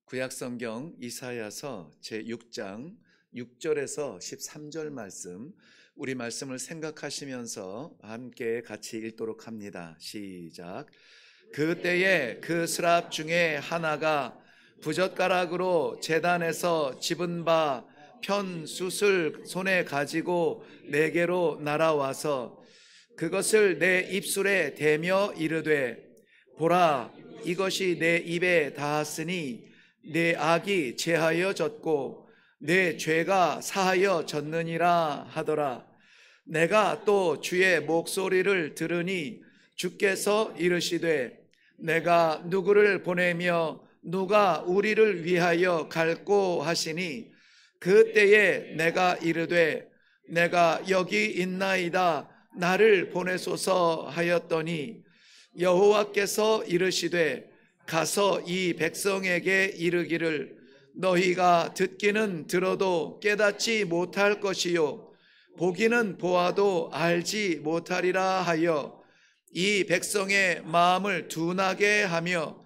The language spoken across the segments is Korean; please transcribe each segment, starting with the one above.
구약성경 이사야서 제6장 6절에서 13절 말씀, 우리 말씀을 생각하시면서 함께 같이 읽도록 합니다. 시작. 그때에 그 스랍 중에 하나가 부젓가락으로 제단에서 집은 바 편숯을 손에 가지고 내게로 날아와서 그것을 내 입술에 대며 이르되, 보라, 이것이 내 입에 닿았으니 내 악이 제하여졌고 내 죄가 사하여졌느니라 하더라. 내가 또 주의 목소리를 들으니 주께서 이르시되, 내가 누구를 보내며 누가 우리를 위하여 갈꼬 하시니, 그때에 내가 이르되, 내가 여기 있나이다, 나를 보내소서 하였더니, 여호와께서 이르시되, 가서 이 백성에게 이르기를, 너희가 듣기는 들어도 깨닫지 못할 것이요 보기는 보아도 알지 못하리라 하여 이 백성의 마음을 둔하게 하며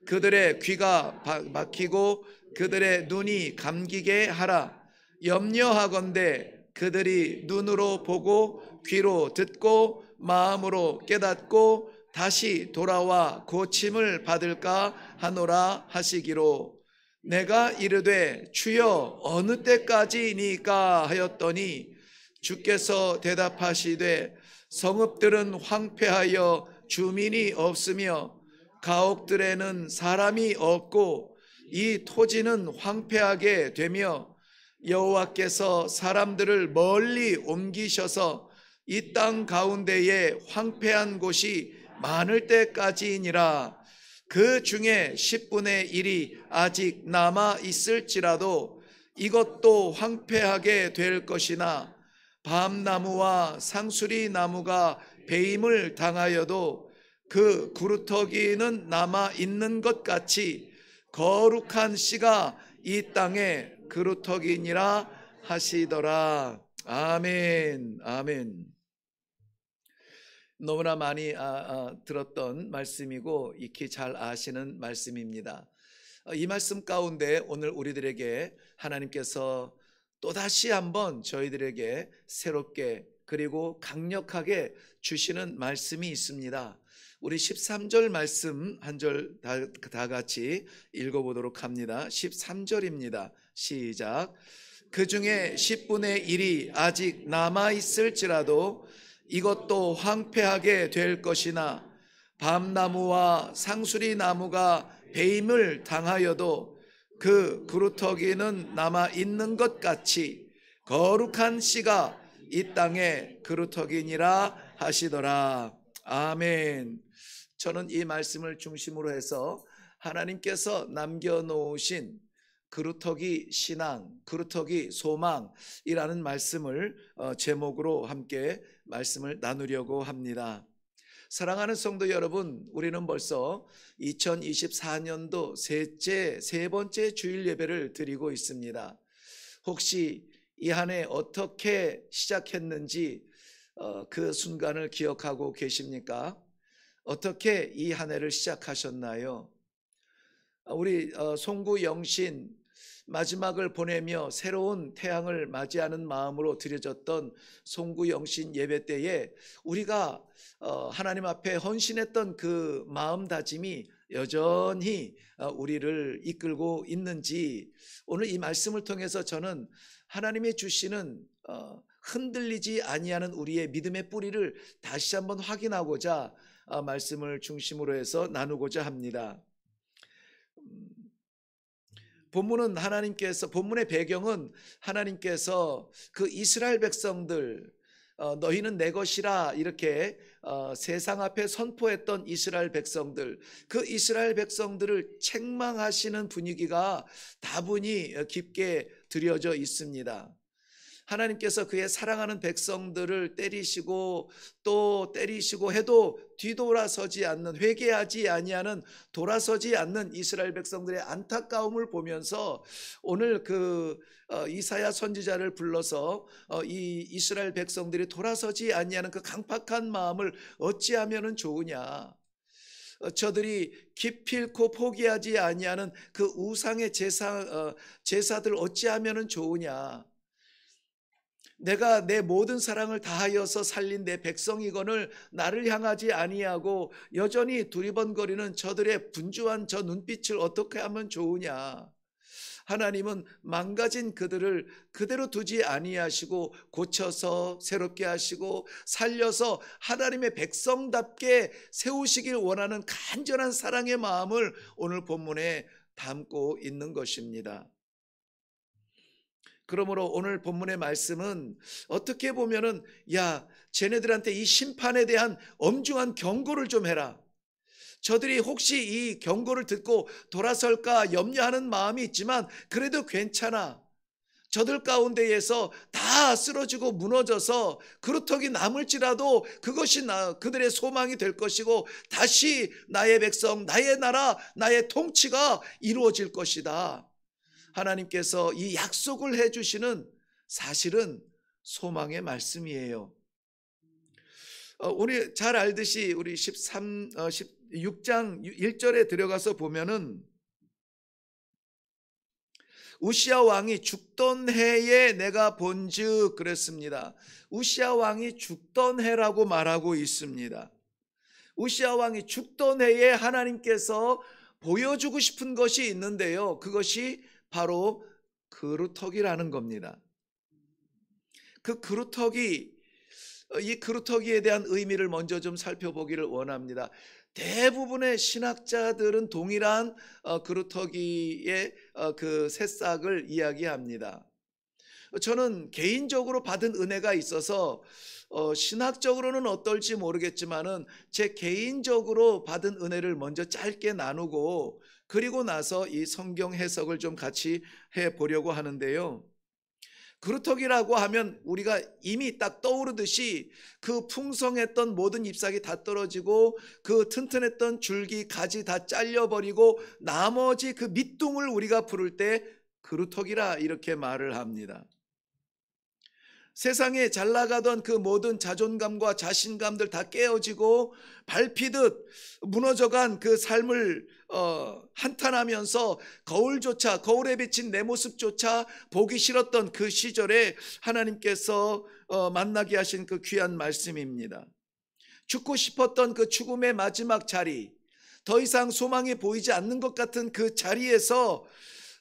그들의 귀가 막히고 그들의 눈이 감기게 하라. 염려하건대 그들이 눈으로 보고 귀로 듣고 마음으로 깨닫고 다시 돌아와 고침을 받을까 하노라 하시기로, 내가 이르되 주여 어느 때까지니까 하였더니 주께서 대답하시되, 성읍들은 황폐하여 주민이 없으며 가옥들에는 사람이 없고 이 토지는 황폐하게 되며 여호와께서 사람들을 멀리 옮기셔서 이 땅 가운데에 황폐한 곳이 많을 때까지니라. 그 중에 10분의 1이 아직 남아 있을지라도 이것도 황폐하게 될 것이나, 밤나무와 상수리 나무가 배임을 당하여도 그 구루터기는 남아 있는 것 같이 거룩한 씨가 이 땅에 그루터기니라 하시더라. 아멘. 아멘. 너무나 많이 들었던 말씀이고 익히 잘 아시는 말씀입니다. 이 말씀 가운데 오늘 우리들에게 하나님께서 또다시 한번 저희들에게 새롭게 그리고 강력하게 주시는 말씀이 있습니다. 우리 13절 말씀 한 절 다 같이 읽어보도록 합니다. 13절입니다. 시작. 그 중에 10분의 1이 아직 남아있을지라도 이것도 황폐하게 될 것이나, 밤나무와 상수리 나무가 배임을 당하여도 그 구루터기는 남아 있는 것 같이 거룩한 씨가 이 땅에 그루터기니라 하시더라. 아멘. 저는 이 말씀을 중심으로 해서 하나님께서 남겨놓으신 그루터기 신앙, 그루터기 소망이라는 말씀을 제목으로 함께 말씀을 나누려고 합니다. 사랑하는 성도 여러분, 우리는 벌써 2024년도 세 번째 주일 예배를 드리고 있습니다. 혹시 이 한 해 어떻게 시작했는지 그 순간을 기억하고 계십니까? 어떻게 이 한 해를 시작하셨나요? 우리 송구 영신 마지막을 보내며 새로운 태양을 맞이하는 마음으로 드려졌던 송구 영신 예배 때에 우리가 하나님 앞에 헌신했던 그 마음다짐이 여전히 우리를 이끌고 있는지, 오늘 이 말씀을 통해서 저는 하나님이 주시는 흔들리지 아니하는 우리의 믿음의 뿌리를 다시 한번 확인하고자 말씀을 중심으로 해서 나누고자 합니다. 본문의 배경은 하나님께서 그 이스라엘 백성들, 너희는 내 것이라 이렇게 세상 앞에 선포했던 이스라엘 백성들, 그 이스라엘 백성들을 책망하시는 분위기가 다분히 깊게 드려져 있습니다. 하나님께서 그의 사랑하는 백성들을 때리시고 또 때리시고 해도 뒤돌아서지 않는, 회개하지 아니하는, 돌아서지 않는 이스라엘 백성들의 안타까움을 보면서 오늘 이사야 선지자를 불러서 이 이스라엘 백성들이 돌아서지 아니하는 그 강팍한 마음을 어찌하면 좋으냐, 저들이 기필코 포기하지 아니하는 그 우상의 제사들 어찌하면은 좋으냐. 내가 내 모든 사랑을 다하여서 살린 내 백성이거늘 나를 향하지 아니하고 여전히 두리번거리는 저들의 분주한 저 눈빛을 어떻게 하면 좋으냐. 하나님은 망가진 그들을 그대로 두지 아니하시고 고쳐서 새롭게 하시고 살려서 하나님의 백성답게 세우시길 원하는 간절한 사랑의 마음을 오늘 본문에 담고 있는 것입니다. 그러므로 오늘 본문의 말씀은 어떻게 보면은 야, 쟤네들한테 이 심판에 대한 엄중한 경고를 좀 해라. 저들이 혹시 이 경고를 듣고 돌아설까 염려하는 마음이 있지만 그래도 괜찮아. 저들 가운데에서 다 쓰러지고 무너져서 그루터기 남을지라도 그것이 그들의 소망이 될 것이고 다시 나의 백성, 나의 나라, 나의 통치가 이루어질 것이다. 하나님께서 이 약속을 해주시는 사실은 소망의 말씀이에요. 우리 잘 알듯이 우리 16장 1절에 들어가서 보면은 우시야 왕이 죽던 해에 내가 본즉 그랬습니다. 우시야 왕이 죽던 해라고 말하고 있습니다. 우시야 왕이 죽던 해에 하나님께서 보여주고 싶은 것이 있는데요. 그것이 바로 그루터기라는 겁니다. 그 그루터기, 이 그루터기에 대한 의미를 먼저 좀 살펴보기를 원합니다. 대부분의 신학자들은 동일한 그루터기의 그 새싹을 이야기합니다. 저는 개인적으로 받은 은혜가 있어서 신학적으로는 어떨지 모르겠지만은 제 개인적으로 받은 은혜를 먼저 짧게 나누고 그리고 나서 이 성경 해석을 좀 같이 해보려고 하는데요. 그루터기라고 하면 우리가 이미 딱 떠오르듯이 그 풍성했던 모든 잎사귀 다 떨어지고 그 튼튼했던 줄기 가지 다 잘려버리고 나머지 그 밑둥을 우리가 부를 때 그루터기라 이렇게 말을 합니다. 세상에 잘 나가던 그 모든 자존감과 자신감들 다 깨어지고 밟히듯 무너져간 그 삶을 한탄하면서 거울에 비친 내 모습조차 보기 싫었던 그 시절에 하나님께서 만나게 하신 그 귀한 말씀입니다. 죽고 싶었던 그 죽음의 마지막 자리, 더 이상 소망이 보이지 않는 것 같은 그 자리에서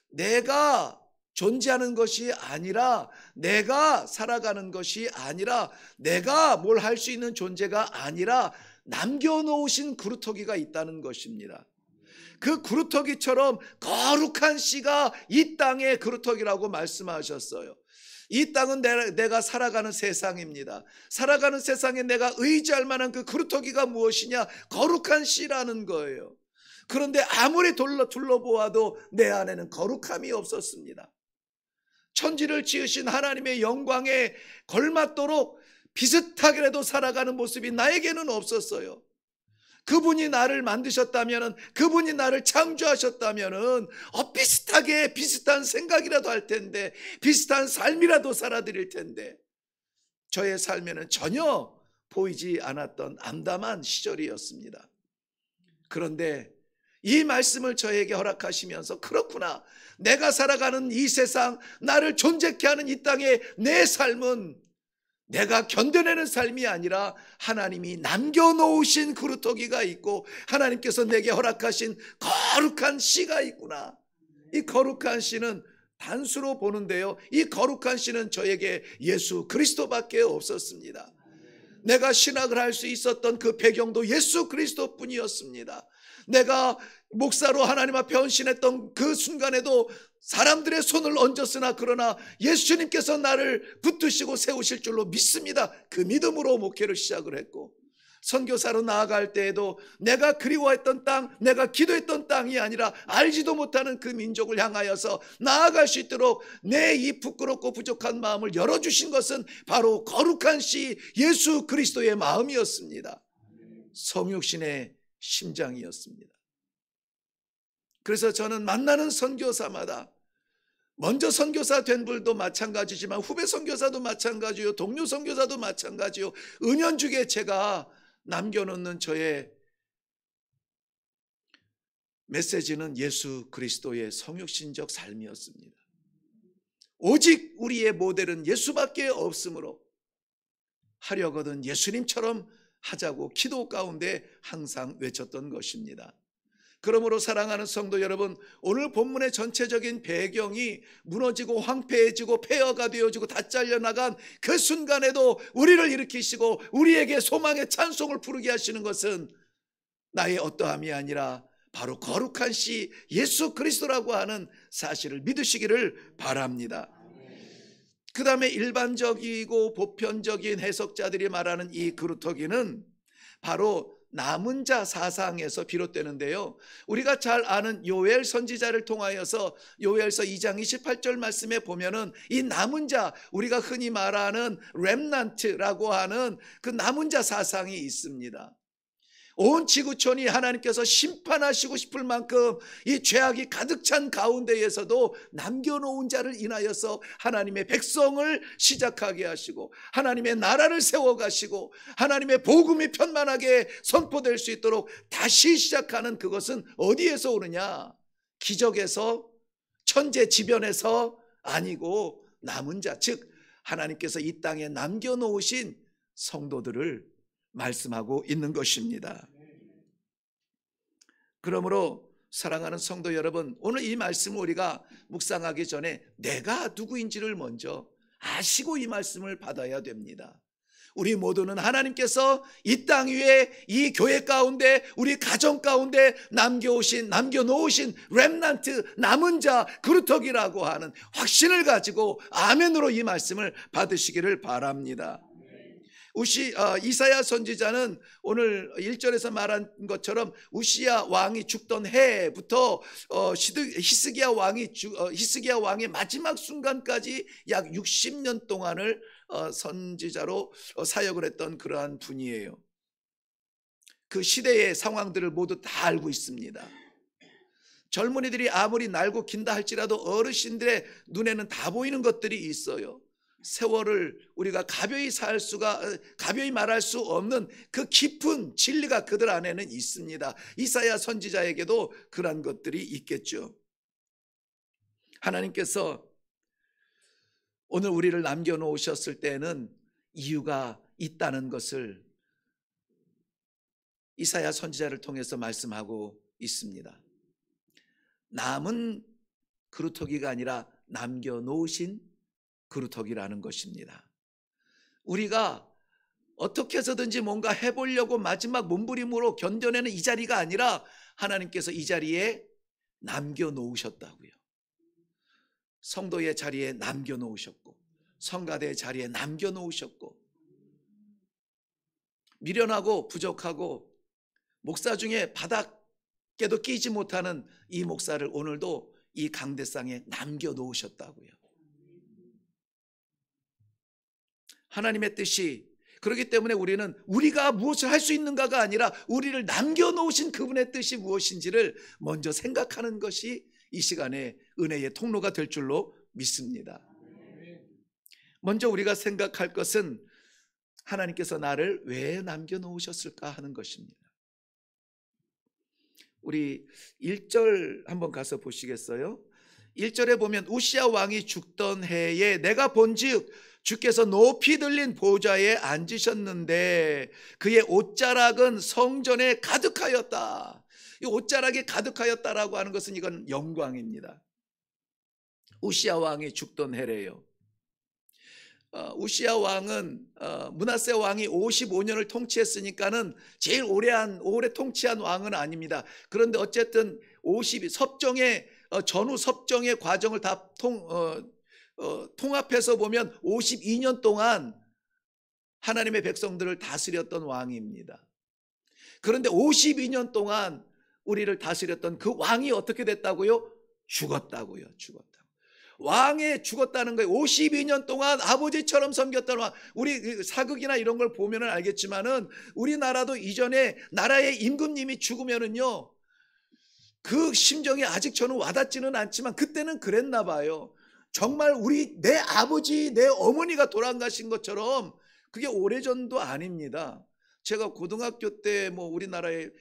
내가 존재하는 것이 아니라, 내가 살아가는 것이 아니라, 내가 뭘 할 수 있는 존재가 아니라 남겨놓으신 그루터기가 있다는 것입니다. 그 그루터기처럼 거룩한 씨가 이 땅의 그루터기라고 말씀하셨어요. 이 땅은 내가 살아가는 세상입니다. 살아가는 세상에 내가 의지할 만한 그 그루터기가 무엇이냐? 거룩한 씨라는 거예요. 그런데 아무리 둘러보아도 내 안에는 거룩함이 없었습니다. 천지를 지으신 하나님의 영광에 걸맞도록 비슷하게라도 살아가는 모습이 나에게는 없었어요. 그분이 나를 만드셨다면, 그분이 나를 창조하셨다면 비슷하게 비슷한 생각이라도 할 텐데, 비슷한 삶이라도 살아드릴 텐데, 저의 삶에는 전혀 보이지 않았던 암담한 시절이었습니다. 그런데 이 말씀을 저에게 허락하시면서, 그렇구나, 내가 살아가는 이 세상, 나를 존재케 하는 이 땅의 내 삶은 내가 견뎌내는 삶이 아니라 하나님이 남겨놓으신 그루터기가 있고 하나님께서 내게 허락하신 거룩한 씨가 있구나. 이 거룩한 씨는 단수로 보는데요, 이 거룩한 씨는 저에게 예수 그리스도밖에 없었습니다. 내가 신학을 할 수 있었던 그 배경도 예수 그리스도뿐이었습니다. 내가 목사로 하나님 앞에 헌신했던 그 순간에도 사람들의 손을 얹었으나 그러나 예수님께서 나를 붙드시고 세우실 줄로 믿습니다. 그 믿음으로 목회를 시작을 했고, 선교사로 나아갈 때에도 내가 그리워했던 땅, 내가 기도했던 땅이 아니라 알지도 못하는 그 민족을 향하여서 나아갈 수 있도록 내 이 부끄럽고 부족한 마음을 열어주신 것은 바로 거룩한 씨 예수 그리스도의 마음이었습니다. 성육신의 심장이었습니다. 그래서 저는 만나는 선교사마다, 먼저 선교사 된 분도 마찬가지지만 후배 선교사도 마찬가지요, 동료 선교사도 마찬가지요, 은연중에 제가 남겨놓는 저의 메시지는 예수 그리스도의 성육신적 삶이었습니다. 오직 우리의 모델은 예수밖에 없으므로 하려거든 예수님처럼 하자고 기도 가운데 항상 외쳤던 것입니다. 그러므로 사랑하는 성도 여러분, 오늘 본문의 전체적인 배경이 무너지고 황폐해지고 폐허가 되어지고 다 잘려나간 그 순간에도 우리를 일으키시고 우리에게 소망의 찬송을 부르게 하시는 것은 나의 어떠함이 아니라 바로 거룩한 시 예수 그리스도라고 하는 사실을 믿으시기를 바랍니다. 그 다음에 일반적이고 보편적인 해석자들이 말하는 이 그루터기는 바로 남은 자 사상에서 비롯되는데요, 우리가 잘 아는 요엘 선지자를 통하여서 요엘서 2장 28절 말씀에 보면은 이 남은 자, 우리가 흔히 말하는 렘넌트라고 하는 그 남은 자 사상이 있습니다. 온 지구촌이 하나님께서 심판하시고 싶을 만큼 이 죄악이 가득 찬 가운데에서도 남겨놓은 자를 인하여서 하나님의 백성을 시작하게 하시고 하나님의 나라를 세워가시고 하나님의 복음이 편만하게 선포될 수 있도록 다시 시작하는, 그것은 어디에서 오느냐? 기적에서, 천재지변에서 아니고 남은 자, 즉 하나님께서 이 땅에 남겨놓으신 성도들을 말씀하고 있는 것입니다. 그러므로 사랑하는 성도 여러분, 오늘 이 말씀을 우리가 묵상하기 전에 내가 누구인지를 먼저 아시고 이 말씀을 받아야 됩니다. 우리 모두는 하나님께서 이 땅 위에 이 교회 가운데 우리 가정 가운데 남겨놓으신 렘넌트, 남은 자, 그루터기라고 하는 확신을 가지고 아멘으로 이 말씀을 받으시기를 바랍니다. 이사야 선지자는 오늘 1절에서 말한 것처럼 우시야 왕이 죽던 해부터 히스기야 왕의 마지막 순간까지 약 60년 동안을 선지자로 사역을 했던 그러한 분이에요. 그 시대의 상황들을 모두 다 알고 있습니다. 젊은이들이 아무리 날고 긴다 할지라도 어르신들의 눈에는 다 보이는 것들이 있어요. 세월을 우리가 가벼이 말할 수 없는 그 깊은 진리가 그들 안에는 있습니다. 이사야 선지자에게도 그런 것들이 있겠죠. 하나님께서 오늘 우리를 남겨놓으셨을 때는 이유가 있다는 것을 이사야 선지자를 통해서 말씀하고 있습니다. 남은 그루터기가 아니라 남겨놓으신 그루터기라는 것입니다. 우리가 어떻게 해서든지 뭔가 해보려고 마지막 몸부림으로 견뎌내는 이 자리가 아니라 하나님께서 이 자리에 남겨놓으셨다고요. 성도의 자리에 남겨놓으셨고 성가대의 자리에 남겨놓으셨고, 미련하고 부족하고 목사 중에 바닥에도 끼지 못하는 이 목사를 오늘도 이 강대상에 남겨놓으셨다고요. 하나님의 뜻이 그렇기 때문에 우리가 무엇을 할 수 있는가가 아니라 우리를 남겨놓으신 그분의 뜻이 무엇인지를 먼저 생각하는 것이 이 시간에 은혜의 통로가 될 줄로 믿습니다. 먼저 우리가 생각할 것은 하나님께서 나를 왜 남겨놓으셨을까 하는 것입니다. 우리 1절 한번 가서 보시겠어요? 1절에 보면 우시야 왕이 죽던 해에 내가 본즉 주께서 높이 들린 보좌에 앉으셨는데 그의 옷자락은 성전에 가득하였다. 이 옷자락이 가득하였다라고 하는 것은 이건 영광입니다. 우시야 왕이 죽던 해래요. 우시야 왕은 므낫세 왕이 55년을 통치했으니까는 제일 오래 통치한 왕은 아닙니다. 그런데 어쨌든 전후 섭정의 과정을 다 통합해서 보면 52년 동안 하나님의 백성들을 다스렸던 왕입니다. 그런데 52년 동안 우리를 다스렸던 그 왕이 어떻게 됐다고요? 죽었다고요. 왕에 죽었다는 거예요. 52년 동안 아버지처럼 섬겼던 왕. 우리 사극이나 이런 걸 보면 알겠지만은 우리나라도 이전에 나라의 임금님이 죽으면은요, 그 심정이 아직 저는 와닿지는 않지만 그때는 그랬나 봐요. 정말 내 아버지, 내 어머니가 돌아가신 것처럼 그게 오래전도 아닙니다. 제가 고등학교 때 우리나라의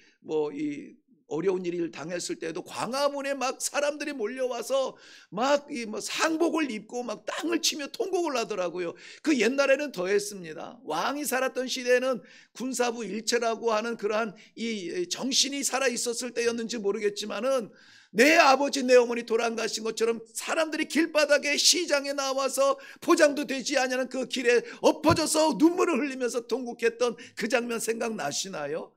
이 어려운 일을 당했을 때도 광화문에 막 사람들이 몰려와서 막 이 뭐 상복을 입고 막 땅을 치며 통곡을 하더라고요. 그 옛날에는 더했습니다. 왕이 살았던 시대에는 군사부 일체라고 하는 그러한 이 정신이 살아 있었을 때였는지 모르겠지만은 내 아버지 내 어머니 돌아가신 것처럼 사람들이 길바닥에 시장에 나와서 포장도 되지 않냐는 그 길에 엎어져서 눈물을 흘리면서 통곡했던 그 장면 생각나시나요?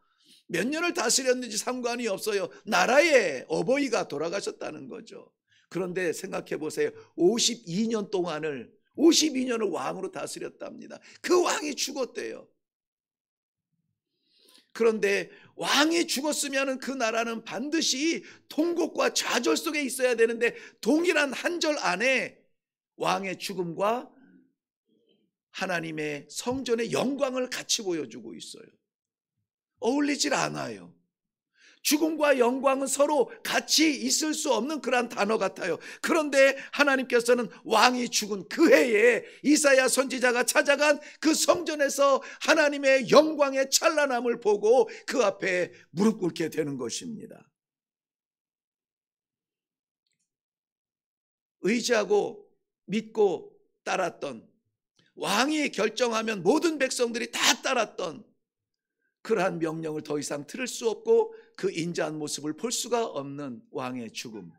몇 년을 다스렸는지 상관이 없어요. 나라의 어버이가 돌아가셨다는 거죠. 그런데 생각해 보세요. 52년을 왕으로 다스렸답니다. 그 왕이 죽었대요. 그런데 왕이 죽었으면 그 나라는 반드시 통곡과 좌절 속에 있어야 되는데 동일한 한 절 안에 왕의 죽음과 하나님의 성전의 영광을 같이 보여주고 있어요. 어울리질 않아요. 죽음과 영광은 서로 같이 있을 수 없는 그러한 단어 같아요. 그런데 하나님께서는 왕이 죽은 그 해에 이사야 선지자가 찾아간 그 성전에서 하나님의 영광의 찬란함을 보고 그 앞에 무릎 꿇게 되는 것입니다. 의지하고 믿고 따랐던, 왕이 결정하면 모든 백성들이 다 따랐던 그러한 명령을 더 이상 들을 수 없고 그 인자한 모습을 볼 수가 없는 왕의 죽음.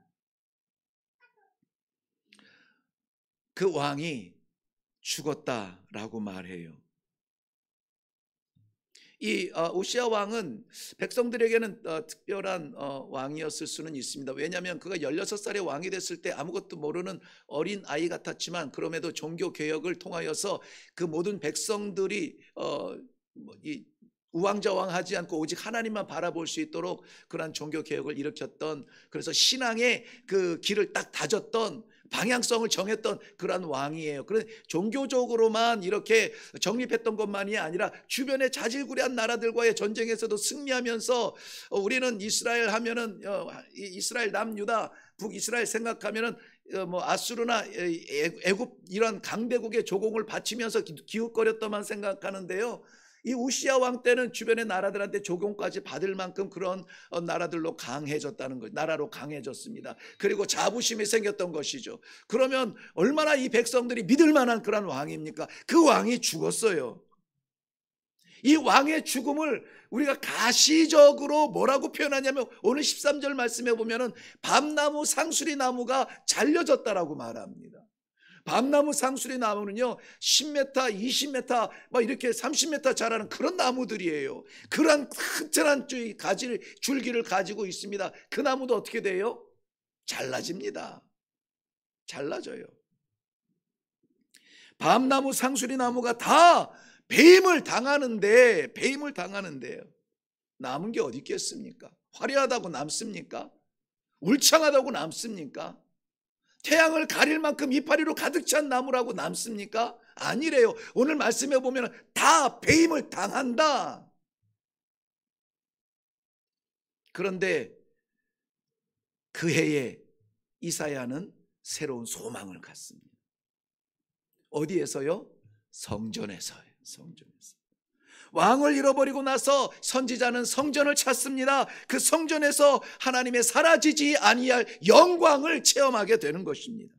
그 왕이 죽었다라고 말해요. 이 우시야 왕은 백성들에게는 특별한 왕이었을 수는 있습니다. 왜냐하면 그가 16살의 왕이 됐을 때 아무것도 모르는 어린 아이 같았지만 그럼에도 종교 개혁을 통하여서 그 모든 백성들이 이 우왕좌왕하지 않고 오직 하나님만 바라볼 수 있도록 그러한 종교 개혁을 일으켰던, 그래서 신앙의 그 길을 딱 다졌던, 방향성을 정했던 그러한 왕이에요. 그런 종교적으로만 이렇게 정립했던 것만이 아니라 주변의 자질구레한 나라들과의 전쟁에서도 승리하면서 우리는 이스라엘 하면은 이스라엘 남유다 북이스라엘 생각하면은 뭐 아수르나 애굽 이런 강대국의 조공을 바치면서 기웃거렸더만 생각하는데요. 이 우시야 왕 때는 주변의 나라들한테 조공까지 받을 만큼 그런 나라들로 강해졌다는 것, 나라로 강해졌습니다. 그리고 자부심이 생겼던 것이죠. 그러면 얼마나 이 백성들이 믿을 만한 그런 왕입니까? 그 왕이 죽었어요. 이 왕의 죽음을 우리가 가시적으로 뭐라고 표현하냐면 오늘 13절 말씀에 보면은 밤나무 상수리 나무가 잘려졌다라고 말합니다. 밤나무 상수리 나무는요 10m, 20m 막 이렇게 30m 자라는 그런 나무들이에요. 그런 튼튼한 줄기를 가지고 있습니다. 그 나무도 어떻게 돼요? 잘라집니다. 잘라져요. 밤나무 상수리 나무가 다 배임을 당하는데요. 남은 게 어디 있겠습니까? 화려하다고 남습니까? 울창하다고 남습니까? 태양을 가릴 만큼 이파리로 가득 찬 나무라고 남습니까? 아니래요. 오늘 말씀해 보면 다 배임을 당한다. 그런데 그 해에 이사야는 새로운 소망을 갖습니다. 어디에서요? 성전에서요. 성전에서. 왕을 잃어버리고 나서 선지자는 성전을 찾습니다. 그 성전에서 하나님의 사라지지 아니할 영광을 체험하게 되는 것입니다.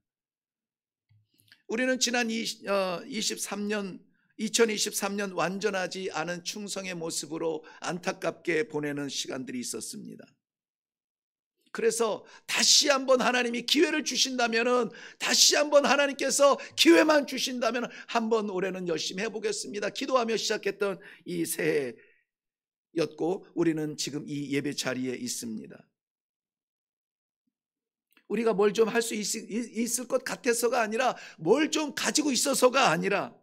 우리는 지난 2023년 완전하지 않은 충성의 모습으로 안타깝게 보내는 시간들이 있었습니다. 그래서 다시 한번 하나님이 기회를 주신다면은, 다시 한번 하나님께서 기회만 주신다면 한번 올해는 열심히 해보겠습니다 기도하며 시작했던 이 새해였고 우리는 지금 이 예배 자리에 있습니다. 우리가 뭘 좀 할 수 있을 것 같아서가 아니라, 뭘 좀 가지고 있어서가 아니라,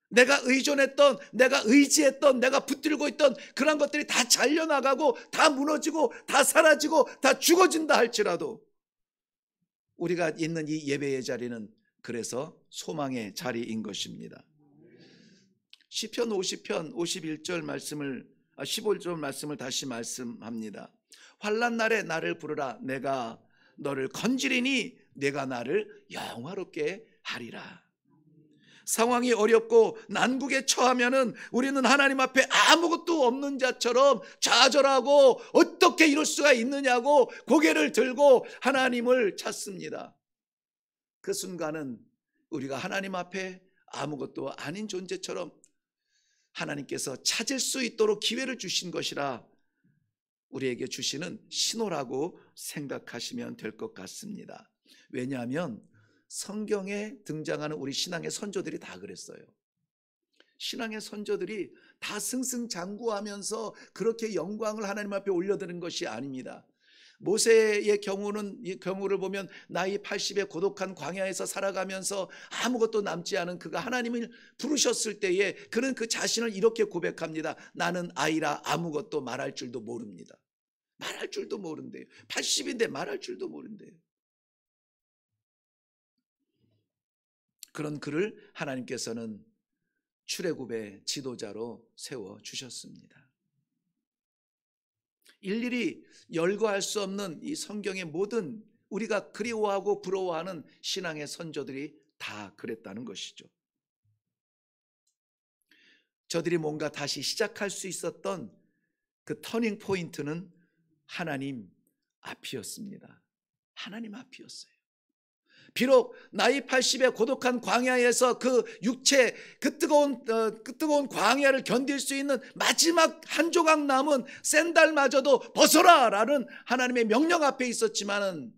내가 의존했던, 내가 의지했던, 내가 붙들고 있던 그런 것들이 다 잘려나가고 다 무너지고 다 사라지고 다 죽어진다 할지라도 우리가 있는 이 예배의 자리는 그래서 소망의 자리인 것입니다. 시편 50편 51절 말씀을 15절 말씀을 다시 말씀합니다. 환난 날에 나를 부르라. 내가 너를 건지리니 내가 나를 영화롭게 하리라. 상황이 어렵고 난국에 처하면은 우리는 하나님 앞에 아무것도 없는 자처럼 좌절하고 어떻게 이럴 수가 있느냐고 고개를 들고 하나님을 찾습니다. 그 순간은 우리가 하나님 앞에 아무것도 아닌 존재처럼 하나님께서 찾을 수 있도록 기회를 주신 것이라 우리에게 주시는 신호라고 생각하시면 될 것 같습니다. 왜냐하면 성경에 등장하는 우리 신앙의 선조들이 다 그랬어요. 신앙의 선조들이 다 승승장구하면서 그렇게 영광을 하나님 앞에 올려드린 것이 아닙니다. 모세의 경우를 보면 나이 80에 고독한 광야에서 살아가면서 아무것도 남지 않은 그가 하나님을 부르셨을 때에 그는 그 자신을 이렇게 고백합니다. 나는 아이라 아무것도 말할 줄도 모릅니다. 말할 줄도 모른대요. 80인데 말할 줄도 모른대요. 그런 그를 하나님께서는 출애굽의 지도자로 세워주셨습니다. 일일이 열거할 수 없는 이 성경의 모든 우리가 그리워하고 부러워하는 신앙의 선조들이 다 그랬다는 것이죠. 저들이 뭔가 다시 시작할 수 있었던 그 터닝 포인트는 하나님 앞이었습니다. 하나님 앞이었어요. 비록 나이 80의 고독한 광야에서 그 육체 그 뜨거운 광야를 견딜 수 있는 마지막 한 조각 남은 샌달마저도 벗어라라는 하나님의 명령 앞에 있었지만은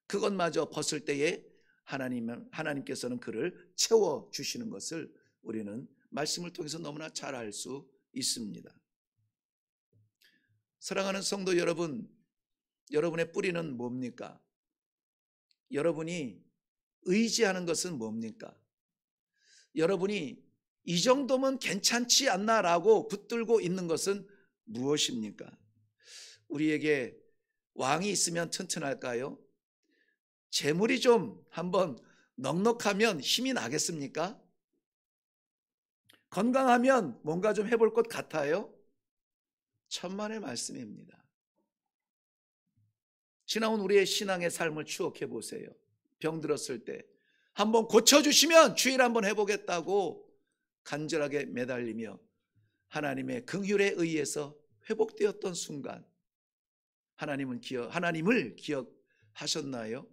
그것마저 벗을 때에 하나님께서는 그를 채워 주시는 것을 우리는 말씀을 통해서 너무나 잘 알 수 있습니다. 사랑하는 성도 여러분, 여러분의 뿌리는 뭡니까? 여러분이 의지하는 것은 뭡니까? 여러분이 이 정도면 괜찮지 않나라고 붙들고 있는 것은 무엇입니까? 우리에게 왕이 있으면 튼튼할까요? 재물이 좀 한번 넉넉하면 힘이 나겠습니까? 건강하면 뭔가 좀 해볼 것 같아요? 천만의 말씀입니다. 지나온 우리의 신앙의 삶을 추억해 보세요. 병들었을 때 한번 고쳐주시면 주일 한번 해보겠다고 간절하게 매달리며 하나님의 긍휼에 의해서 회복되었던 순간 하나님을 기억하셨나요?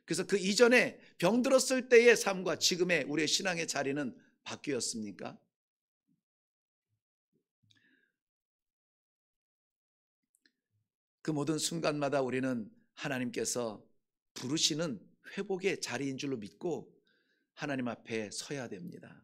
그래서 그 이전에 병들었을 때의 삶과 지금의 우리의 신앙의 자리는 바뀌었습니까? 그 모든 순간마다 우리는 하나님께서 부르시는 회복의 자리인 줄로 믿고 하나님 앞에 서야 됩니다.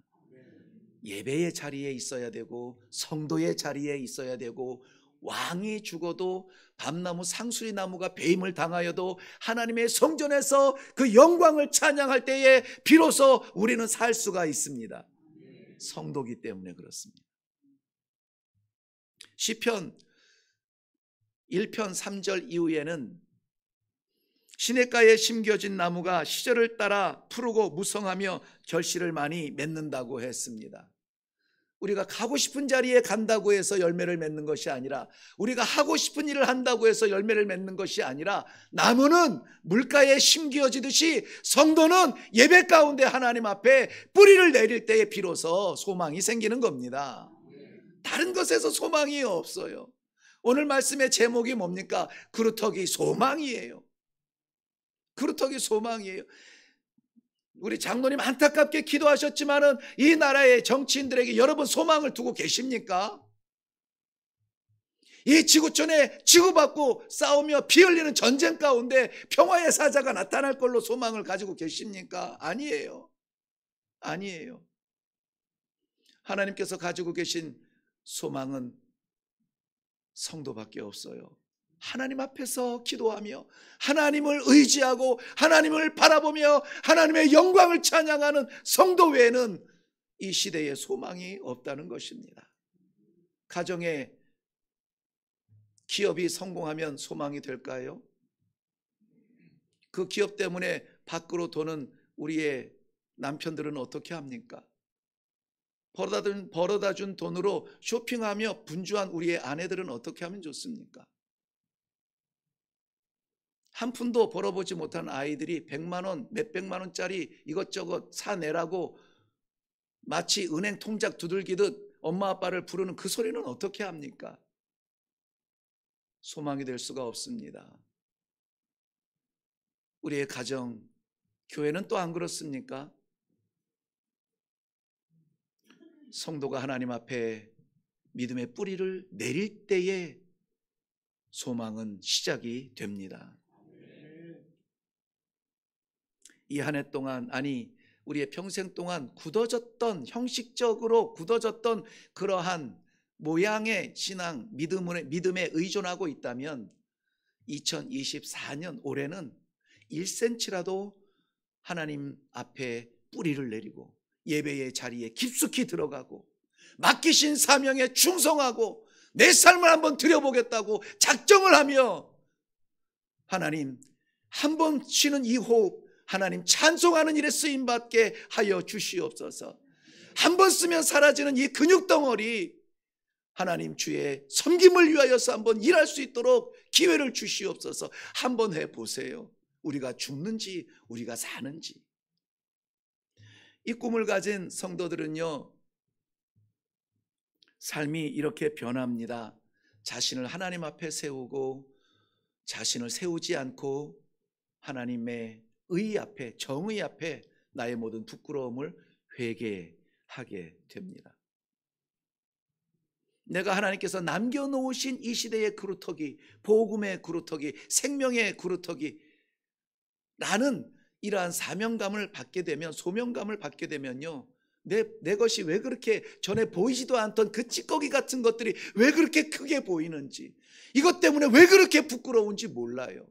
예배의 자리에 있어야 되고 성도의 자리에 있어야 되고 왕이 죽어도 밤나무 상수리 나무가 배임을 당하여도 하나님의 성전에서 그 영광을 찬양할 때에 비로소 우리는 살 수가 있습니다. 성도기 때문에 그렇습니다. 시편 1편 3절 이후에는 시냇가에 심겨진 나무가 시절을 따라 푸르고 무성하며 결실을 많이 맺는다고 했습니다. 우리가 가고 싶은 자리에 간다고 해서 열매를 맺는 것이 아니라 우리가 하고 싶은 일을 한다고 해서 열매를 맺는 것이 아니라 나무는 물가에 심겨지듯이 성도는 예배 가운데 하나님 앞에 뿌리를 내릴 때에 비로소 소망이 생기는 겁니다. 다른 것에서 소망이 없어요. 오늘 말씀의 제목이 뭡니까? 그루터기 소망이에요. 그루터기 소망이에요. 우리 장로님 안타깝게 기도하셨지만은 이 나라의 정치인들에게 여러분 소망을 두고 계십니까? 이 지구촌에 치고받고 싸우며 피 흘리는 전쟁 가운데 평화의 사자가 나타날 걸로 소망을 가지고 계십니까? 아니에요. 아니에요. 하나님께서 가지고 계신 소망은 성도밖에 없어요. 하나님 앞에서 기도하며 하나님을 의지하고 하나님을 바라보며 하나님의 영광을 찬양하는 성도 외에는 이 시대에 소망이 없다는 것입니다. 가정에 기업이 성공하면 소망이 될까요? 그 기업 때문에 밖으로 도는 우리의 남편들은 어떻게 합니까? 벌어다 준 돈으로 쇼핑하며 분주한 우리의 아내들은 어떻게 하면 좋습니까? 한 푼도 벌어보지 못한 아이들이 100만 원, 몇백만 원짜리 이것저것 사내라고 마치 은행 통장 두들기듯 엄마 아빠를 부르는 그 소리는 어떻게 합니까? 소망이 될 수가 없습니다. 우리의 가정, 교회는 또 안 그렇습니까? 성도가 하나님 앞에 믿음의 뿌리를 내릴 때에 소망은 시작이 됩니다. 이 한 해 동안, 아니 우리의 평생 동안 굳어졌던, 형식적으로 굳어졌던 그러한 모양의 신앙, 믿음에 의존하고 있다면 2024년 올해는 1cm라도 하나님 앞에 뿌리를 내리고 예배의 자리에 깊숙이 들어가고 맡기신 사명에 충성하고 내 삶을 한번 드려보겠다고 작정을 하며 하나님 한 번 쉬는 이 호흡, 하나님 찬송하는 일에 쓰임받게 하여 주시옵소서. 한 번 쓰면 사라지는 이 근육덩어리, 하나님 주의 섬김을 위하여서 한번 일할 수 있도록 기회를 주시옵소서. 한번 해보세요. 우리가 죽는지 우리가 사는지. 이 꿈을 가진 성도들은요, 삶이 이렇게 변합니다. 자신을 하나님 앞에 세우고 자신을 세우지 않고 하나님의 의 앞에, 정의 앞에 나의 모든 부끄러움을 회개하게 됩니다. 내가 하나님께서 남겨놓으신 이 시대의 그루터기, 복음의 그루터기, 생명의 그루터기 라는 이러한 사명감을 받게 되면, 소명감을 받게 되면요, 내 것이 왜 그렇게 전에 보이지도 않던 그 찌꺼기 같은 것들이 왜 그렇게 크게 보이는지, 이것 때문에 왜 그렇게 부끄러운지 몰라요.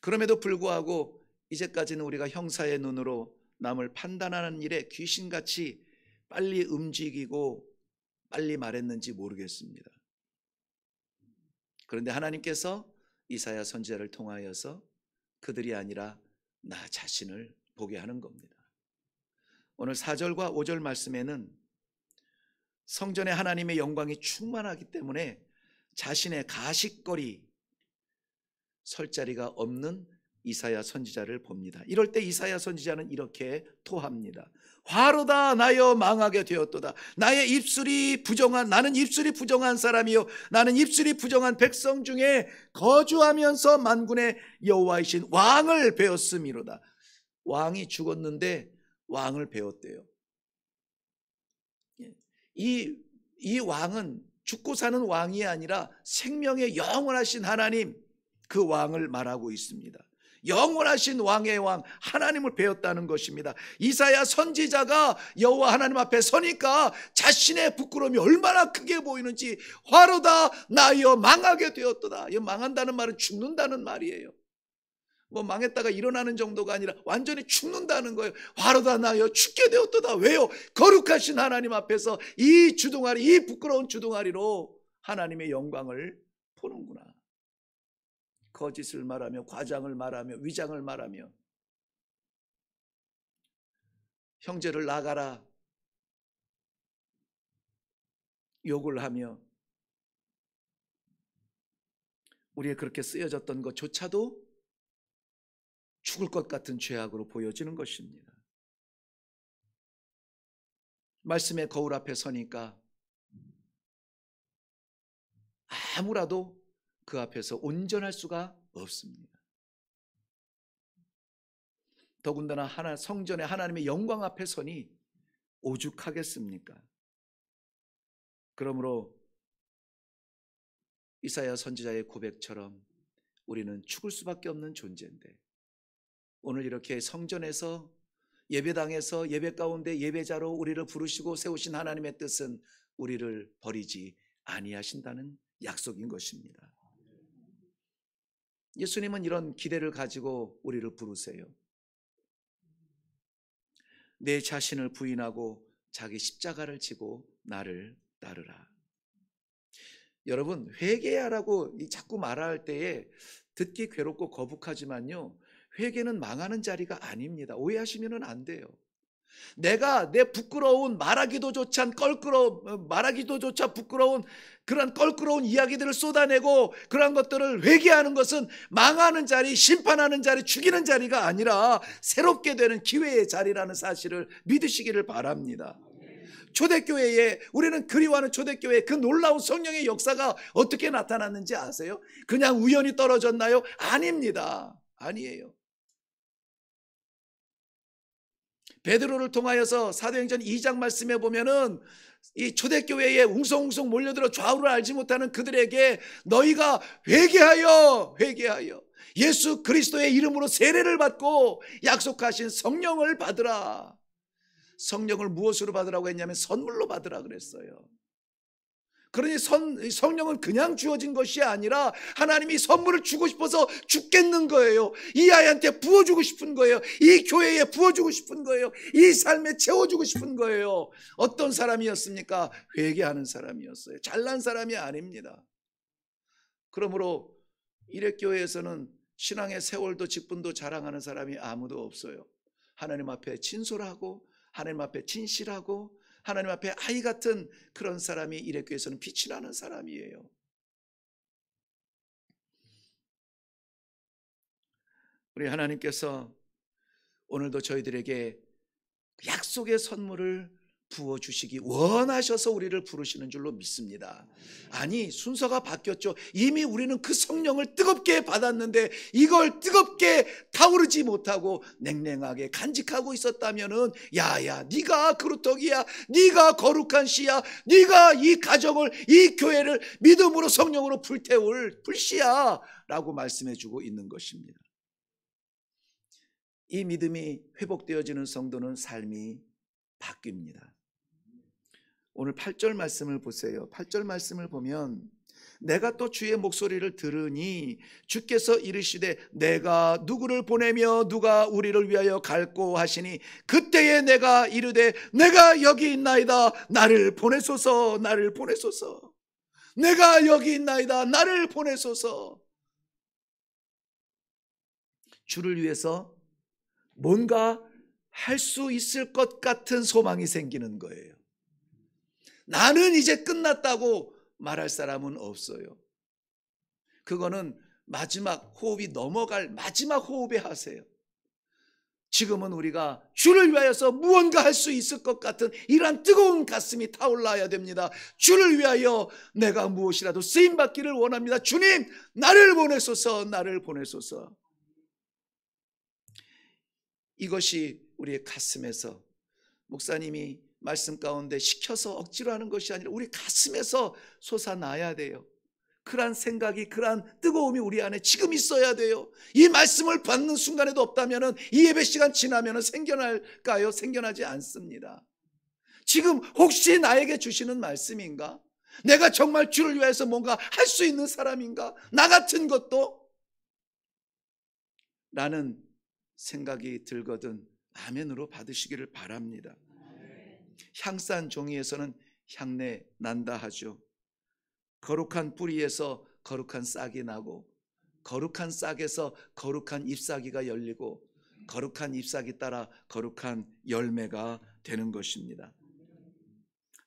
그럼에도 불구하고 이제까지는 우리가 형사의 눈으로 남을 판단하는 일에 귀신같이 빨리 움직이고 빨리 말했는지 모르겠습니다. 그런데 하나님께서 이사야 선지자를 통하여서 그들이 아니라 나 자신을 보게 하는 겁니다. 오늘 4절과 5절 말씀에는 성전에 하나님의 영광이 충만하기 때문에 자신의 가십거리 설 자리가 없는 이사야 선지자를 봅니다. 이럴 때 이사야 선지자는 이렇게 토합니다. 화로다 나여 망하게 되었도다. 나는 입술이 부정한 사람이요 나는 입술이 부정한 백성 중에 거주하면서 만군의 여호와이신 왕을 배웠음이로다. 왕이 죽었는데 왕을 배웠대요. 이 왕은 죽고 사는 왕이 아니라 생명의 영원하신 하나님, 그 왕을 말하고 있습니다. 영원하신 왕의 왕 하나님을 배웠다는 것입니다. 이사야 선지자가 여호와 하나님 앞에 서니까 자신의 부끄러움이 얼마나 크게 보이는지, 화로다 나여 망하게 되었도다. 이 망한다는 말은 죽는다는 말이에요. 뭐 망했다가 일어나는 정도가 아니라 완전히 죽는다는 거예요. 화로다 나여 죽게 되었도다. 왜요? 거룩하신 하나님 앞에서 이 주둥아리, 이 부끄러운 주둥아리로 하나님의 영광을 보는구나. 거짓을 말하며, 과장을 말하며, 위장을 말하며, 형제를 나가라 욕을 하며, 우리의 그렇게 쓰여졌던 것조차도 죽을 것 같은 죄악으로 보여지는 것입니다. 말씀의 거울 앞에 서니까 아무라도 그 앞에서 온전할 수가 없습니다. 더군다나 성전의 하나님의 영광 앞에 서니 오죽하겠습니까? 그러므로 이사야 선지자의 고백처럼 우리는 죽을 수밖에 없는 존재인데, 오늘 이렇게 성전에서, 예배당에서, 예배 가운데 예배자로 우리를 부르시고 세우신 하나님의 뜻은 우리를 버리지 아니하신다는 약속인 것입니다. 예수님은 이런 기대를 가지고 우리를 부르세요. 내 자신을 부인하고 자기 십자가를 지고 나를 따르라. 여러분, 회개하라고 자꾸 말할 때에 듣기 괴롭고 거북하지만요, 회개는 망하는 자리가 아닙니다. 오해하시면 안 돼요. 내가 내 부끄러운 말하기도조차 부끄러운 그런 껄끄러운 이야기들을 쏟아내고 그런 것들을 회개하는 것은 망하는 자리, 심판하는 자리, 죽이는 자리가 아니라 새롭게 되는 기회의 자리라는 사실을 믿으시기를 바랍니다. 초대교회에 우리는 그리워하는 초대교회에 그 놀라운 성령의 역사가 어떻게 나타났는지 아세요? 그냥 우연히 떨어졌나요? 아닙니다. 아니에요. 베드로를 통하여서 사도행전 2장 말씀에 보면은 이 초대교회에 웅성웅성 몰려들어 좌우를 알지 못하는 그들에게 너희가 회개하여 예수 그리스도의 이름으로 세례를 받고 약속하신 성령을 받으라. 성령을 무엇으로 받으라고 했냐면 선물로 받으라 그랬어요. 그러니 성령은 그냥 주어진 것이 아니라 하나님이 선물을 주고 싶어서 죽겠는 거예요. 이 아이한테 부어주고 싶은 거예요. 이 교회에 부어주고 싶은 거예요. 이 삶에 채워주고 싶은 거예요. 어떤 사람이었습니까? 회개하는 사람이었어요. 잘난 사람이 아닙니다. 그러므로 이레교회에서는 신앙의 세월도 직분도 자랑하는 사람이 아무도 없어요. 하나님 앞에 진솔하고 하나님 앞에 진실하고 하나님 앞에 아이 같은 그런 사람이 이레교회에서는 빛이 나는 사람이에요. 우리 하나님께서 오늘도 저희들에게 약속의 선물을 부어주시기 원하셔서 우리를 부르시는 줄로 믿습니다. 아니, 순서가 바뀌었죠. 이미 우리는 그 성령을 뜨겁게 받았는데 이걸 뜨겁게 타오르지 못하고 냉랭하게 간직하고 있었다면은 야야 네가 그루터기야, 네가 거룩한 씨야, 네가 이 가정을 이 교회를 믿음으로 성령으로 불태울 불씨야 라고 말씀해주고 있는 것입니다. 이 믿음이 회복되어지는 성도는 삶이 바뀝니다. 오늘 8절 말씀을 보세요. 8절 말씀을 보면 내가 또 주의 목소리를 들으니 주께서 이르시되 내가 누구를 보내며 누가 우리를 위하여 갈꼬 하시니 그때에 내가 이르되 내가 여기 있나이다 나를 보내소서 나를 보내소서. 내가 여기 있나이다 나를 보내소서. 주를 위해서 뭔가 할 수 있을 것 같은 소망이 생기는 거예요. 나는 이제 끝났다고 말할 사람은 없어요. 그거는 마지막 호흡이 넘어갈 마지막 호흡에 하세요. 지금은 우리가 주를 위하여서 무언가 할 수 있을 것 같은 이러한 뜨거운 가슴이 타올라야 됩니다. 주를 위하여 내가 무엇이라도 쓰임받기를 원합니다. 주님 나를 보내소서 나를 보내소서. 이것이 우리의 가슴에서 목사님이 말씀 가운데 시켜서 억지로 하는 것이 아니라 우리 가슴에서 솟아나야 돼요. 그러한 생각이 그러한 뜨거움이 우리 안에 지금 있어야 돼요. 이 말씀을 받는 순간에도 없다면 이 예배 시간 지나면 생겨날까요? 생겨나지 않습니다. 지금 혹시 나에게 주시는 말씀인가? 내가 정말 주를 위해서 뭔가 할 수 있는 사람인가? 나 같은 것도? 라는 생각이 들거든 아멘으로 받으시기를 바랍니다. 향산 종이에서는 향내 난다 하죠. 거룩한 뿌리에서 거룩한 싹이 나고 거룩한 싹에서 거룩한 잎사귀가 열리고 거룩한 잎사귀 따라 거룩한 열매가 되는 것입니다.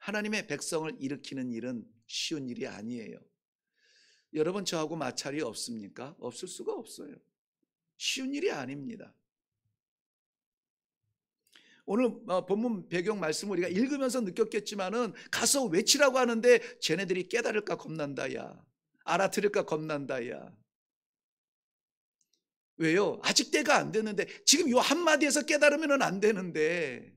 하나님의 백성을 일으키는 일은 쉬운 일이 아니에요. 여러분 저하고 마찰이 없습니까? 없을 수가 없어요. 쉬운 일이 아닙니다. 오늘 본문 배경 말씀을 우리가 읽으면서 느꼈겠지만은 가서 외치라고 하는데 쟤네들이 깨달을까 겁난다 야. 알아들을까 겁난다 야. 왜요? 아직 때가 안 됐는데 지금 이 한마디에서 깨달으면 안 되는데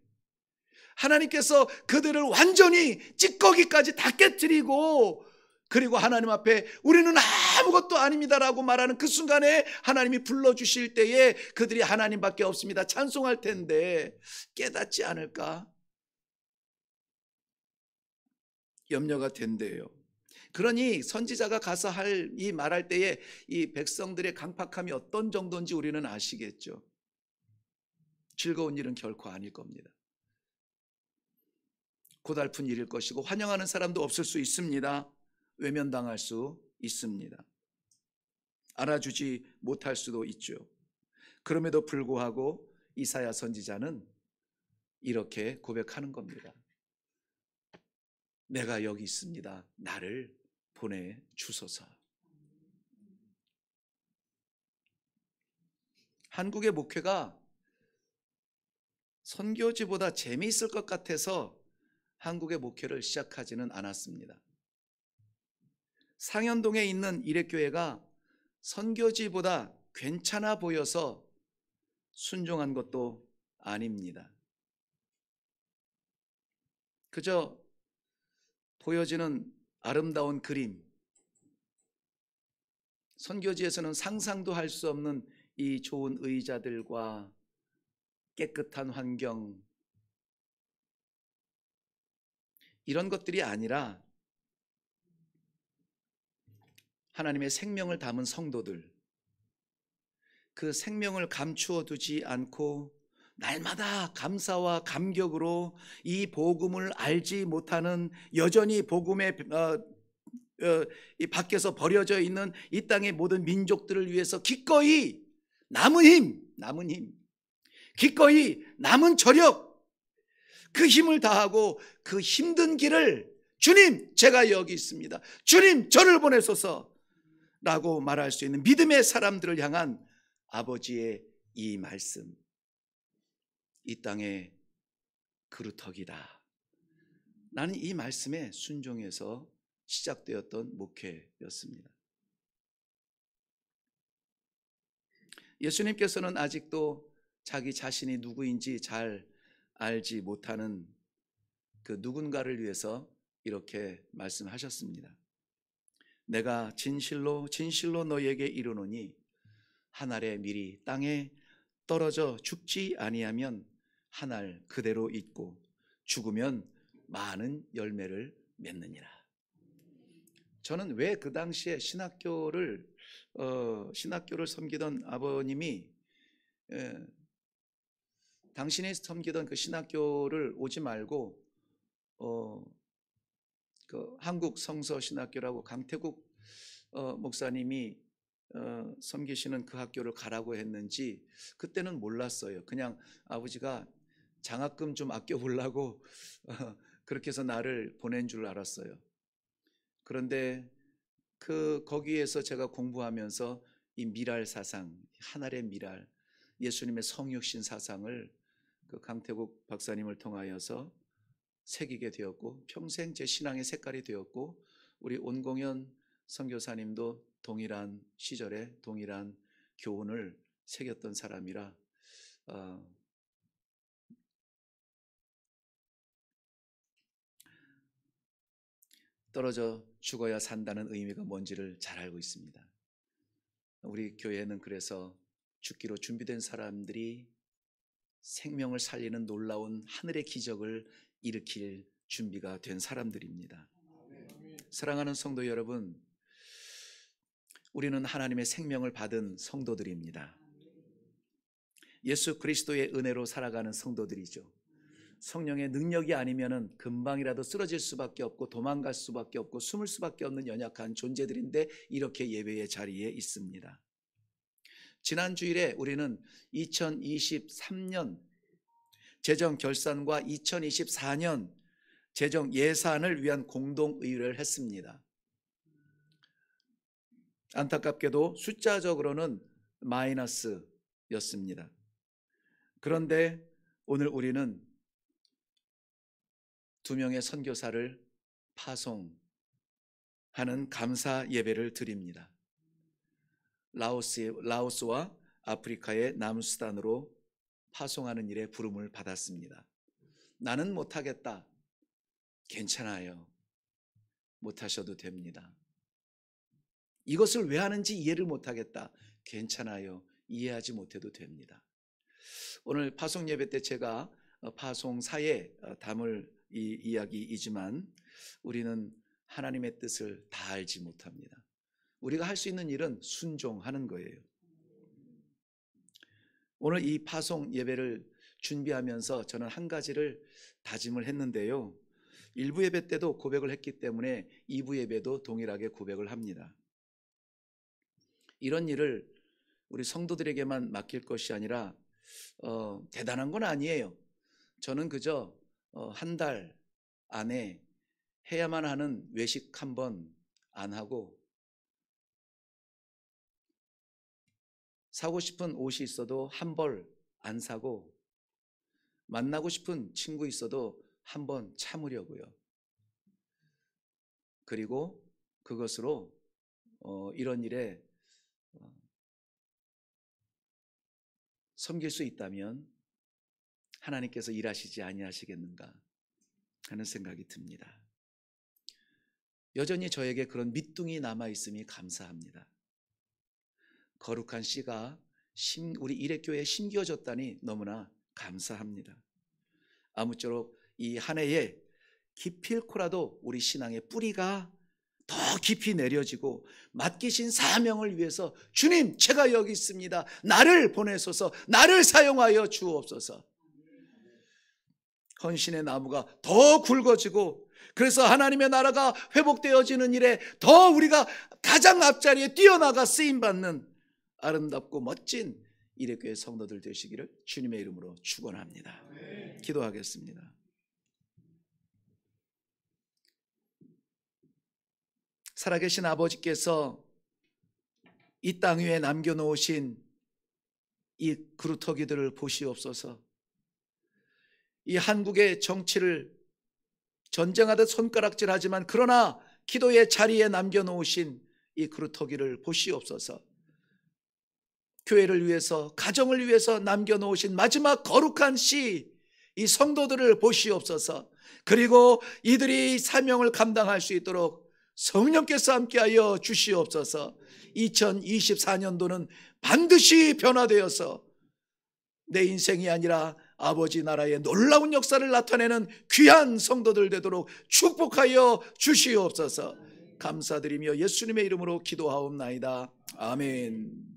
하나님께서 그들을 완전히 찌꺼기까지 다 깨뜨리고 그리고 하나님 앞에 우리는 아무것도 아닙니다라고 말하는 그 순간에 하나님이 불러주실 때에 그들이 하나님밖에 없습니다 찬송할 텐데 깨닫지 않을까 염려가 된대요. 그러니 선지자가 가서 이 말할 때에 이 백성들의 강팍함이 어떤 정도인지 우리는 아시겠죠. 즐거운 일은 결코 아닐 겁니다. 고달픈 일일 것이고 환영하는 사람도 없을 수 있습니다. 외면당할 수 있습니다. 알아주지 못할 수도 있죠. 그럼에도 불구하고 이사야 선지자는 이렇게 고백하는 겁니다. 내가 여기 있습니다. 나를 보내주소서. 한국의 목회가 선교지보다 재미있을 것 같아서 한국의 목회를 시작하지는 않았습니다. 상현동에 있는 일획교회가 선교지보다 괜찮아 보여서 순종한 것도 아닙니다. 그저 보여지는 아름다운 그림, 선교지에서는 상상도 할 수 없는 이 좋은 의자들과 깨끗한 환경, 이런 것들이 아니라 하나님의 생명을 담은 성도들, 그 생명을 감추어 두지 않고 날마다 감사와 감격으로 이 복음을 알지 못하는, 여전히 복음의 이 밖에서 버려져 있는 이 땅의 모든 민족들을 위해서 기꺼이 남은 힘, 기꺼이 남은 저력, 그 힘을 다하고 그 힘든 길을 주님 제가 여기 있습니다, 주님 저를 보내소서 라고 말할 수 있는 믿음의 사람들을 향한 아버지의 이 말씀, 이 땅의 그루터기다. 나는 이 말씀에 순종해서 시작되었던 목회였습니다. 예수님께서는 아직도 자기 자신이 누구인지 잘 알지 못하는 그 누군가를 위해서 이렇게 말씀하셨습니다. 내가 진실로 진실로 너에게 이르노니 한 알의 밀이 땅에 떨어져 죽지 아니하면 한 알 그대로 있고 죽으면 많은 열매를 맺느니라. 저는 왜 그 당시에 신학교를 섬기던 아버님이 당신이 섬기던 그 신학교를 오지 말고 그 한국 성서 신학교라고 강태국 목사님이 섬기시는 그 학교를 가라고 했는지 그때는 몰랐어요. 그냥 아버지가 장학금 좀 아껴 보려고 그렇게 해서 나를 보낸 줄 알았어요. 그런데 거기에서 제가 공부하면서 이 미랄 사상, 하늘의 미랄, 예수님의 성육신 사상을 그 강태국 박사님을 통하여서 새기게 되었고, 평생 제 신앙의 색깔이 되었고, 우리 온공연 선교사님도 동일한 시절에 동일한 교훈을 새겼던 사람이라 떨어져 죽어야 산다는 의미가 뭔지를 잘 알고 있습니다. 우리 교회는 그래서 죽기로 준비된 사람들이 생명을 살리는 놀라운 하늘의 기적을 일으킬 준비가 된 사람들입니다. 사랑하는 성도 여러분, 우리는 하나님의 생명을 받은 성도들입니다. 예수 그리스도의 은혜로 살아가는 성도들이죠. 성령의 능력이 아니면은 금방이라도 쓰러질 수밖에 없고 도망갈 수밖에 없고 숨을 수밖에 없는 연약한 존재들인데 이렇게 예배의 자리에 있습니다. 지난 주일에 우리는 2023년 재정 결산과 2024년 재정 예산을 위한 공동의회를 했습니다. 안타깝게도 숫자적으로는 마이너스였습니다. 그런데 오늘 우리는 2명의 선교사를 파송하는 감사 예배를 드립니다. 라오스와 아프리카의 남수단으로 파송하는 일에 부름을 받았습니다. 나는 못하겠다. 괜찮아요. 못하셔도 됩니다. 이것을 왜 하는지 이해를 못하겠다. 괜찮아요. 이해하지 못해도 됩니다. 오늘 파송 예배 때 제가 파송사에 담을 이 이야기이지만 우리는 하나님의 뜻을 다 알지 못합니다. 우리가 할 수 있는 일은 순종하는 거예요. 오늘 이 파송 예배를 준비하면서 저는 한 가지를 다짐을 했는데요. 1부 예배 때도 고백을 했기 때문에 2부 예배도 동일하게 고백을 합니다. 이런 일을 우리 성도들에게만 맡길 것이 아니라 대단한 건 아니에요. 저는 그저 한 달 안에 해야만 하는 외식 한 번 안 하고, 사고 싶은 옷이 있어도 한 벌 안 사고, 만나고 싶은 친구 있어도 한 번 참으려고요. 그리고 그것으로 이런 일에 섬길 수 있다면 하나님께서 일하시지 아니하시겠는가 하는 생각이 듭니다. 여전히 저에게 그런 밑둥이 남아있음이 감사합니다. 거룩한 씨가 우리 일회교회에 심겨졌다니 너무나 감사합니다. 아무쪼록 이 한 해에 기필코라도 우리 신앙의 뿌리가 더 깊이 내려지고 맡기신 사명을 위해서 주님, 제가 여기 있습니다. 나를 보내소서, 나를 사용하여 주옵소서. 헌신의 나무가 더 굵어지고, 그래서 하나님의 나라가 회복되어지는 일에 더 우리가 가장 앞자리에 뛰어나가 쓰임받는 아름답고 멋진 일회교회 성도들 되시기를 주님의 이름으로 축원합니다. 기도하겠습니다. 살아계신 아버지께서 이 땅 위에 남겨놓으신 이 그루터기들을 보시옵소서. 이 한국의 정치를 전쟁하듯 손가락질하지만 그러나 기도의 자리에 남겨놓으신 이 그루터기를 보시옵소서. 교회를 위해서, 가정을 위해서 남겨놓으신 마지막 거룩한 씨, 이 성도들을 보시옵소서. 그리고 이들이 사명을 감당할 수 있도록 성령께서 함께하여 주시옵소서. 2024년도는 반드시 변화되어서 내 인생이 아니라 아버지 나라의 놀라운 역사를 나타내는 귀한 성도들 되도록 축복하여 주시옵소서. 감사드리며 예수님의 이름으로 기도하옵나이다. 아멘.